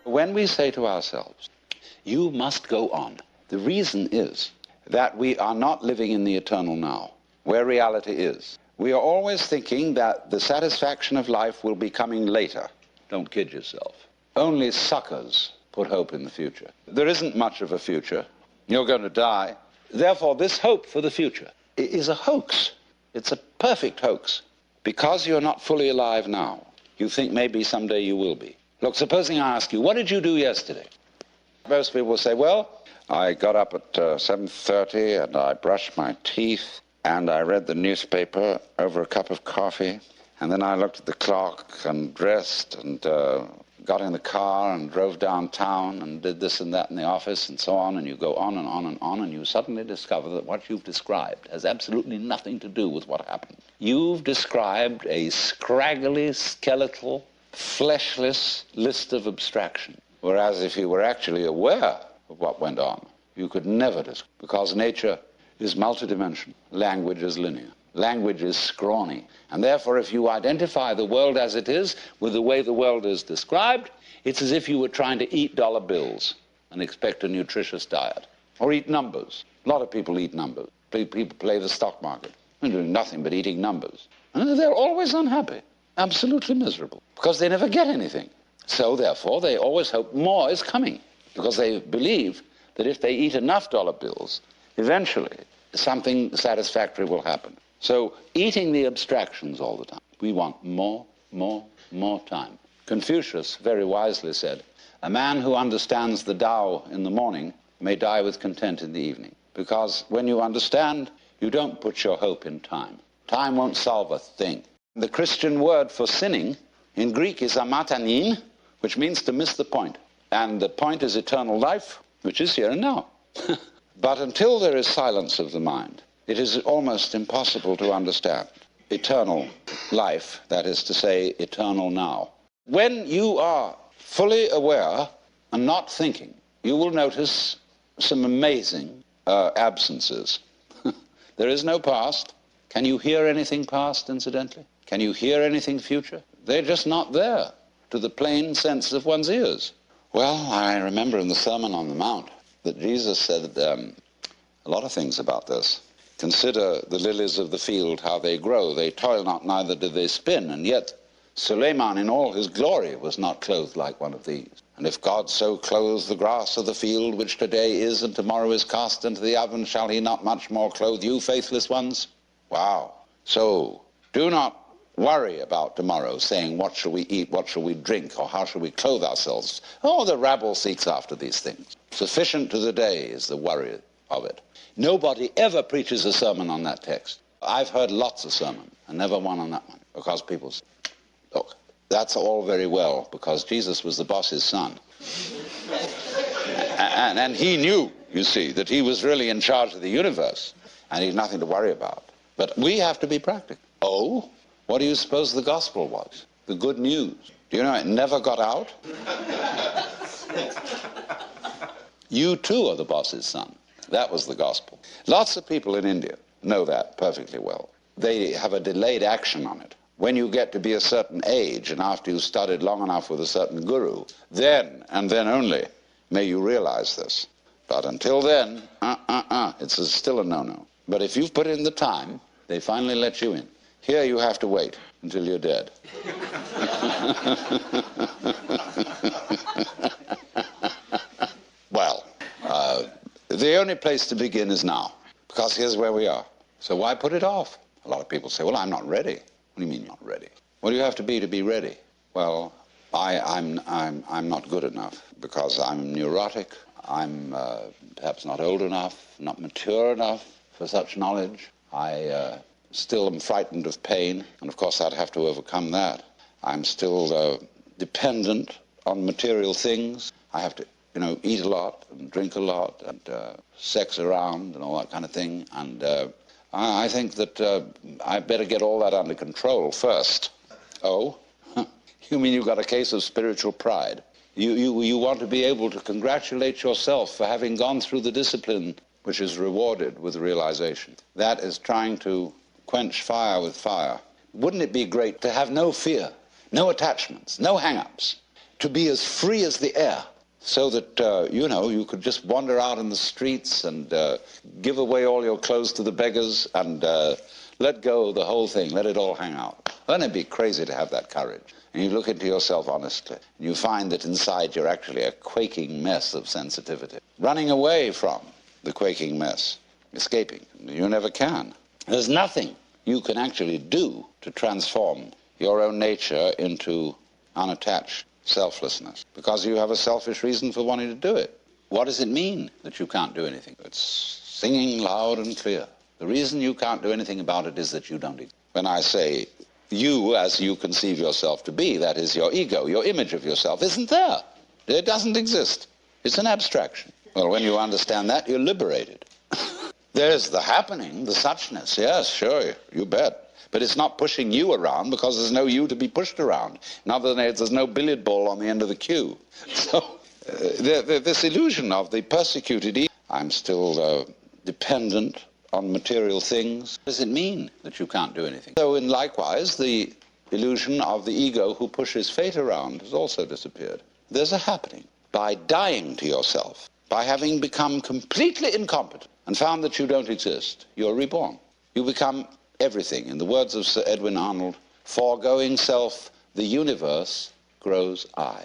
When we say to ourselves, you must go on, the reason is that we are not living in the eternal now, where reality is. We are always thinking that the satisfaction of life will be coming later. Don't kid yourself. Only suckers put hope in the future. There isn't much of a future. You're going to die. Therefore, this hope for the future is a hoax. It's a perfect hoax. Because you're not fully alive now, you think maybe someday you will be. Look, supposing I ask you, what did you do yesterday? Most people will say, well, I got up at 7:30 and I brushed my teeth and I read the newspaper over a cup of coffee, and then I looked at the clock and dressed and got in the car and drove downtown and did this and that in the office and so on, and you go on and on and on, and you suddenly discover that what you've described has absolutely nothing to do with what happened. You've described a scraggly, skeletal, fleshless list of abstraction, whereas if you were actually aware of what went on, you could never describe, because nature is multidimensional, language is linear. Language is scrawny, and therefore if you identify the world as it is with the way the world is described, it's as if you were trying to eat dollar bills and expect a nutritious diet, or eat numbers. A lot of people eat numbers. People play the stock market. They're doing nothing but eating numbers. And they're always unhappy, absolutely miserable, because they never get anything. So therefore they always hope more is coming, because they believe that if they eat enough dollar bills, eventually something satisfactory will happen. So eating the abstractions all the time. We want more time. Confucius very wisely said, a man who understands the Tao in the morning may die with content in the evening. Because when you understand, you don't put your hope in time. Time won't solve a thing. The Christian word for sinning in Greek is amatanin, which means to miss the point. And the point is eternal life, which is here and now. But until there is silence of the mind, it is almost impossible to understand eternal life, that is to say, eternal now. When you are fully aware and not thinking, you will notice some amazing absences. There is no past. Can you hear anything past, incidentally? Can you hear anything future? They're just not there to the plain sense of one's ears. Well, I remember in the Sermon on the Mount that Jesus said a lot of things about this. Consider the lilies of the field, how they grow. They toil not, neither do they spin. And yet Suleiman in all his glory was not clothed like one of these. And if God so clothes the grass of the field, which today is and tomorrow is cast into the oven, shall he not much more clothe you, faithless ones? Wow. So do not worry about tomorrow, saying, what shall we eat, what shall we drink, or how shall we clothe ourselves? Oh, the rabble seeks after these things. Sufficient to the day is the worry of it. Nobody ever preaches a sermon on that text. I've heard lots of sermons, and never one on that one, because people say, look, that's all very well, because Jesus was the boss's son. and he knew, you see, that he was really in charge of the universe, and he'd nothing to worry about. But we have to be practical. Oh, what do you suppose the gospel was? The good news. Do you know it never got out? You too are the boss's son. That was the gospel. Lots of people in India know that perfectly well. They have a delayed action on it. When you get to be a certain age, and after you've studied long enough with a certain guru, then, and then only, may you realize this. But until then, it's still a no-no. But if you've put in the time, they finally let you in. Here you have to wait until you're dead. Well, the only place to begin is now, because here's where we are. So why put it off? A lot of people say, well, I'm not ready. What do you mean you're not ready? What do you have to be ready? Well, I'm not good enough, because I'm neurotic. I'm perhaps not old enough, not mature enough for such knowledge. I still am frightened of pain, and of course I'd have to overcome that. I'm still dependent on material things. I have to, eat a lot and drink a lot and sex around and all that kind of thing. And I think that I better get all that under control first. Oh? You mean you've got a case of spiritual pride? You want to be able to congratulate yourself for having gone through the discipline which is rewarded with realization. That is trying to quench fire with fire. Wouldn't it be great to have no fear, no attachments, no hang-ups, to be as free as the air, so that, you could just wander out in the streets and give away all your clothes to the beggars and let go of the whole thing, let it all hang out. Wouldn't it be crazy to have that courage? And you look into yourself honestly, and you find that inside you're actually a quaking mess of sensitivity, running away from the quaking mess, escaping. You never can. There's nothing you can actually do to transform your own nature into unattached selflessness, because you have a selfish reason for wanting to do it. What does it mean that you can't do anything? It's singing loud and clear. The reason you can't do anything about it is that you don't exist. When I say you as you conceive yourself to be, that is your ego, your image of yourself, isn't there. It doesn't exist. It's an abstraction. Well, when you understand that, you're liberated. There's the happening, the suchness. Yes, sure, you bet. But it's not pushing you around because there's no you to be pushed around. In other words, there's no billiard ball on the end of the queue. So this illusion of the persecuted ego, I'm still dependent on material things. What does it mean that you can't do anything? So, and likewise, the illusion of the ego who pushes fate around has also disappeared. There's a happening. By dying to yourself, by having become completely incompetent and found that you don't exist, you're reborn. You become everything. In the words of Sir Edwin Arnold, foregoing self, the universe grows I.